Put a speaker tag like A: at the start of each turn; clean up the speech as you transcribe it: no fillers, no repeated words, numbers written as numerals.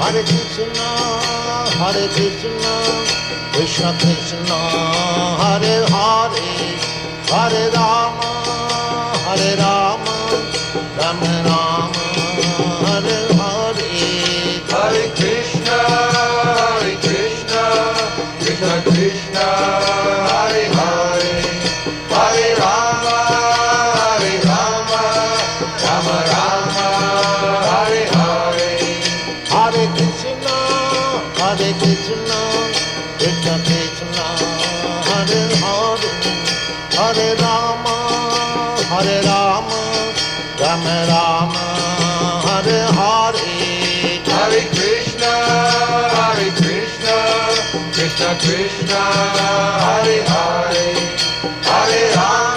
A: Hare Krishna, Krishna Krishna, Hare Hare, Hare Rama, Rama Rama, Hare Hare.
B: Hare Krishna, Krishna Krishna, Hare Hare, Hare Rama, Rama Rama, Hare Hare.
A: Hare Krishna, Krishna Krishna, Hare Hare, Hare Rama, Rama Rama, Hare Hare.
B: Hare Krishna, Krishna Krishna, Hare Hare, Hare Rama.